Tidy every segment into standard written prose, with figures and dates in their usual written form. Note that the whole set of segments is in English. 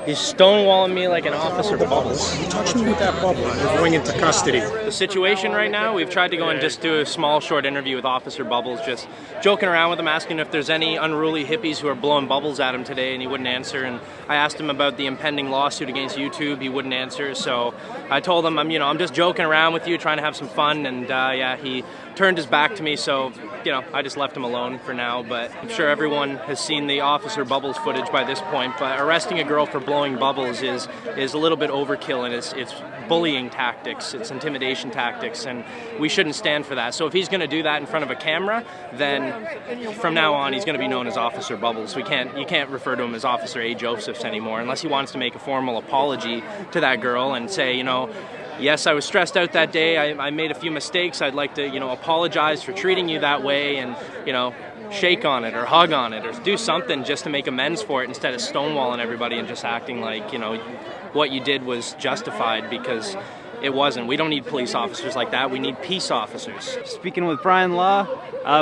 He's stonewalling me like an officer bubbles. Talk to me about that bubble. We're going into custody. The situation right now, we've tried to go and just do a small short interview with Officer Bubbles, just joking around with him, asking if there's any unruly hippies who are blowing bubbles at him today, and he wouldn't answer. And I asked him about the impending lawsuit against YouTube. He wouldn't answer. So I told him, I'm just joking around with you, trying to have some fun. And he turned his back to me. So I just left him alone for now. But I'm sure everyone has seen the Officer Bubbles footage by this point. But arresting a girl for blowing bubbles is a little bit overkill, and it's bullying tactics, it's intimidation tactics, and we shouldn't stand for that. So if he's going to do that in front of a camera, then from now on he's going to be known as Officer Bubbles. You can't refer to him as Officer A. Josephs anymore, unless he wants to make a formal apology to that girl and say, yes, I was stressed out that day. I made a few mistakes. I'd like to, apologize for treating you that way, and, shake on it or hug on it or do something just to make amends for it, instead of stonewalling everybody and just acting like, what you did was justified, because it wasn't. We don't need police officers like that. We need peace officers. Speaking with Bryan Law.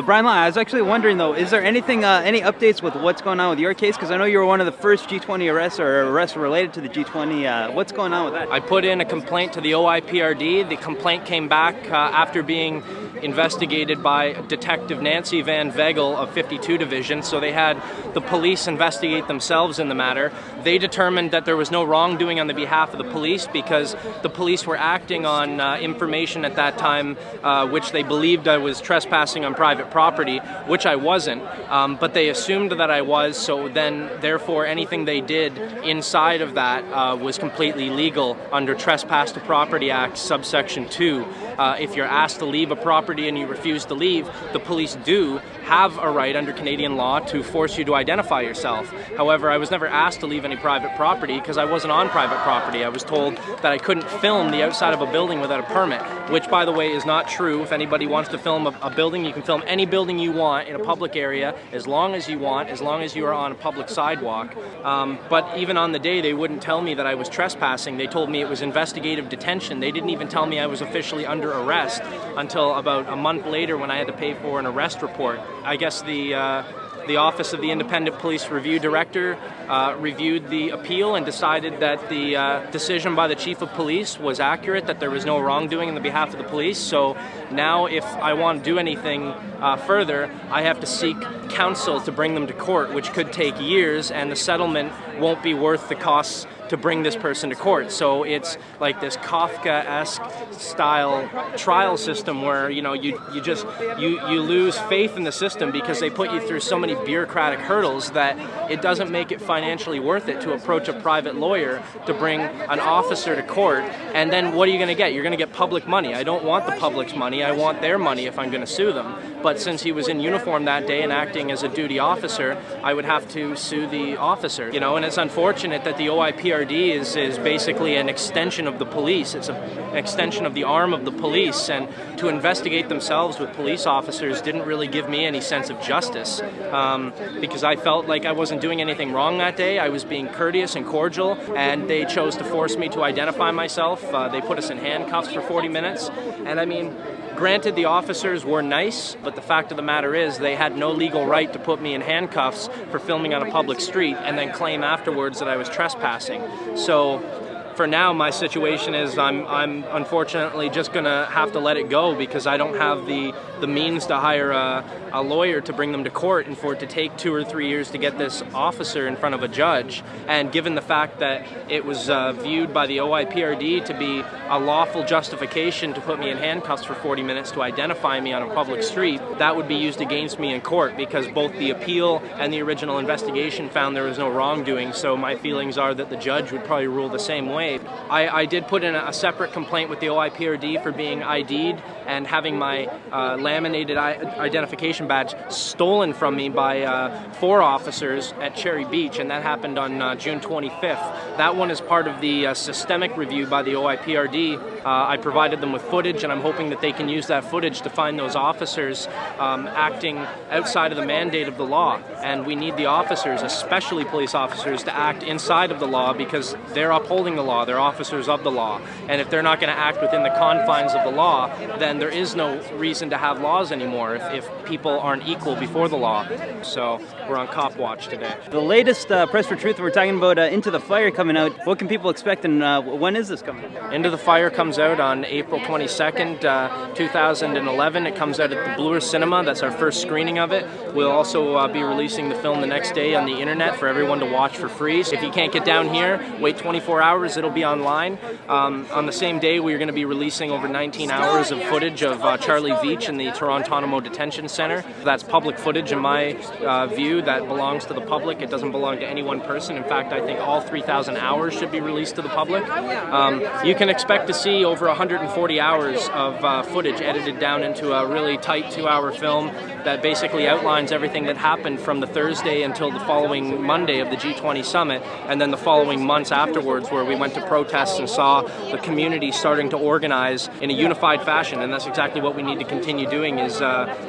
Bryan Law, I was actually wondering though, is there anything, any updates with what's going on with your case? Because I know you were one of the first G20 arrests or arrests related to the G20. What's going on with that? I put in a complaint to the OIPRD. The complaint came back after being investigated by Detective Nancy Van Vegel of 52 Division. So they had the police investigate themselves in the matter. They determined that there was no wrongdoing on the behalf of the police, because the police were acting on information at that time which they believed I was trespassing on private property, which I wasn't, but they assumed that I was. So then therefore anything they did inside of that was completely legal under Trespass to Property Act subsection 2. If you're asked to leave a property and you refuse to leave, the police do have a right under Canadian law to force you to identify yourself. However, I was never asked to leave any private property because I wasn't on private property. I was told that I couldn't film the outside of a building without a permit, which, by the way, is not true. If anybody wants to film a building, you can film any building you want in a public area as long as you want, as long as you are on a public sidewalk. But even on the day, they wouldn't tell me that I was trespassing. They told me it was investigative detention. They didn't even tell me I was officially under arrest until about a month later, when I had to pay for an arrest report. I guess the Office of the Independent Police Review Director reviewed the appeal and decided that the decision by the Chief of Police was accurate, that there was no wrongdoing on the behalf of the police. So now if I want to do anything further, I have to seek counsel to bring them to court, which could take years, and the settlement won't be worth the costs to bring this person to court. So it's like this Kafka-esque style trial system where you lose faith in the system because they put you through so many bureaucratic hurdles that it doesn't make it financially worth it to approach a private lawyer to bring an officer to court. And then what are you going to get? You're going to get public money. I don't want the public's money. I want their money if I'm going to sue them. But since he was in uniform that day and acting as a duty officer, I would have to sue the officer. And it's unfortunate that the OIPRD is basically an extension of the police. It's an extension of the arm of the police, and to investigate themselves with police officers didn't really give me any sense of justice, because I felt like I wasn't doing anything wrong that day. I was being courteous and cordial, and they chose to force me to identify myself. They put us in handcuffs for 40 minutes, and granted, the officers were nice, but the fact of the matter is they had no legal right to put me in handcuffs for filming on a public street and then claim afterwards that I was trespassing. So for now, my situation is I'm unfortunately just going to have to let it go, because I don't have the means to hire a lawyer to bring them to court, and for it to take 2 or 3 years to get this officer in front of a judge. And given the fact that it was viewed by the OIPRD to be a lawful justification to put me in handcuffs for 40 minutes to identify me on a public street, that would be used against me in court, because both the appeal and the original investigation found there was no wrongdoing. So my feelings are that the judge would probably rule the same way. I did put in a separate complaint with the OIPRD for being ID'd and having my laminated identification badge stolen from me by 4 officers at Cherry Beach, and that happened on June 25th. That one is part of the systemic review by the OIPRD I provided them with footage, and I'm hoping that they can use that footage to find those officers acting outside of the mandate of the law. And we need the officers, especially police officers, to act inside of the law because they're upholding the law. They're officers of the law. And if they're not going to act within the confines of the law, then there is no reason to have laws anymore if people aren't equal before the law. So we're on cop watch today. The latest Press for Truth, we're talking about Into the Fire coming out. What can people expect, and when is this coming out? Into the Fire comes out on April 22nd, 2011. It comes out at the Bloor Cinema. That's our first screening of it. We'll also be releasing the film the next day on the internet for everyone to watch for free. So if you can't get down here, wait 24 hours, it'll be online. On the same day, we're going to be releasing over 19 hours of footage of Charlie Veach in the Toronto Detention Center. That's public footage in my view that belongs to the public. It doesn't belong to any one person. In fact, I think all 3,000 hours should be released to the public. You can expect to see over 140 hours of footage edited down into a really tight 2-hour film that basically outlines everything that happened from the Thursday until the following Monday of the G20 summit, and then the following months afterwards where we went to protests and saw the community starting to organize in a unified fashion. And that's exactly what we need to continue doing, is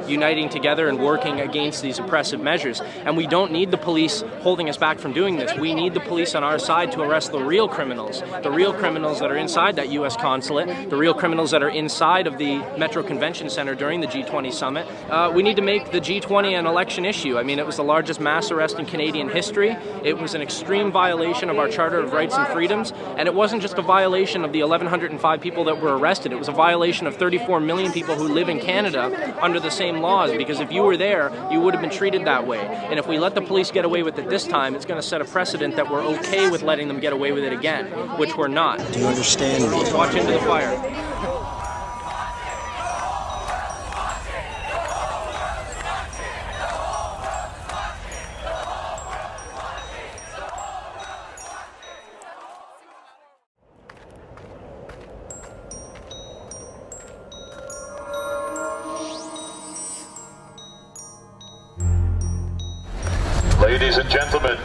uniting together and working against these oppressive measures. And we don't need the police holding us back from doing this. We need the police on our side to arrest the real criminals that are inside that U.S. consulate, the real criminals that are inside of the Metro Convention Center during the G20 summit. We need to make the G20 an election issue. I mean, it was the largest mass arrest in Canadian history. It was an extreme violation of our Charter of Rights and Freedoms, and it wasn't just a violation of the 1,105 people that were arrested. It was a violation of 34 million people who live in Canada under the same laws, because if you were there, you would have been treated that way. And if we let the police get away with it this time, it's going to set a precedent that we're okay with letting them get away with it again, which we're not. Do you understand me? Watch Into the Fire. Ladies and gentlemen,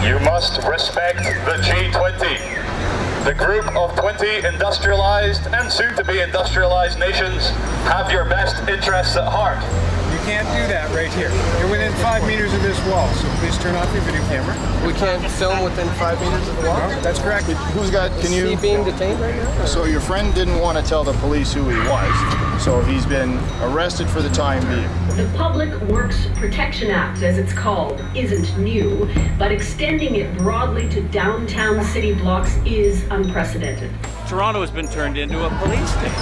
you must respect the G20. The group of 20 industrialized and soon-to-be industrialized nations have your best interests at heart. You can't do that right here. You're within 5 meters of this wall, so please turn off your video camera. We can't film within 5 meters of the wall? No, that's correct. Who's got, can you? Is he being detained right now? So your friend didn't want to tell the police who he was, so he's been arrested for the time being. The Public Works Protection Act, as it's called, isn't new, but extending it broadly to downtown city blocks is unprecedented. Toronto has been turned into a police state.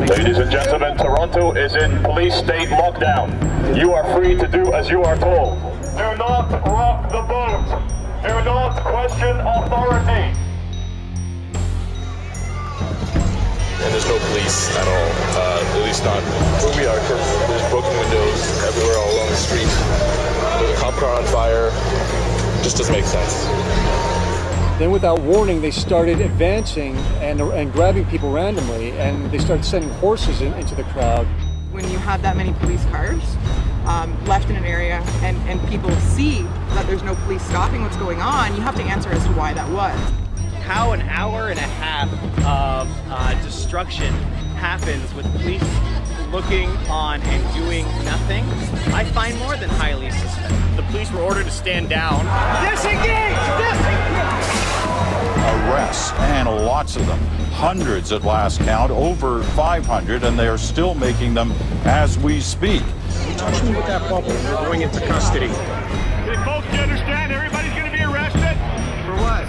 Ladies and gentlemen, Toronto is in police state lockdown. You are free to do as you are told. Do not rock the boat. Do not question authority. And there's no police at all, at least not where we are. There's broken windows everywhere all along the street. There's a cop car on fire. It just doesn't make sense. Then without warning, they started advancing and grabbing people randomly, and they started sending horses into the crowd. When you have that many police cars left in an area and people see that there's no police stopping what's going on, you have to answer as to why that was. How an hour and a half of destruction happens with police looking on and doing nothing, I find more than highly suspect. The police were ordered to stand down. Disengage! Arrests, and lots of them. Hundreds at last count, over 500, and they are still making them as we speak. Touch me with that bubble. We're going into custody. Hey folks, do you understand? Everybody's going to be arrested. For what?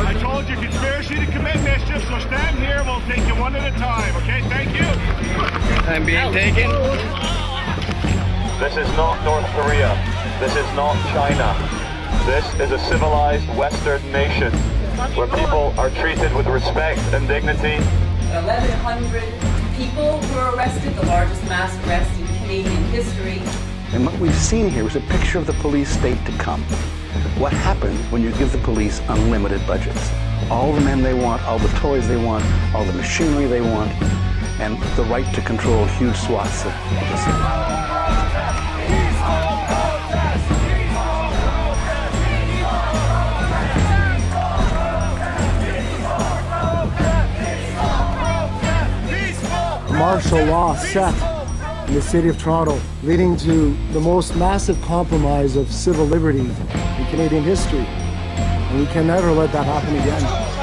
I told you conspiracy to commit mischief, so stand here. We'll take you one at a time, okay? Thank you. I'm being taken. This is not North Korea. This is not China. This is a civilized Western nation where people are treated with respect and dignity. 1,100 people were arrested, the largest mass arrest in Canadian history. And what we've seen here is a picture of the police state to come. What happens when you give the police unlimited budgets? All the men they want, all the toys they want, all the machinery they want, and the right to control huge swaths of the city. martial law set in the city of Toronto, leading to the most massive compromise of civil liberties in Canadian history. And we can never let that happen again.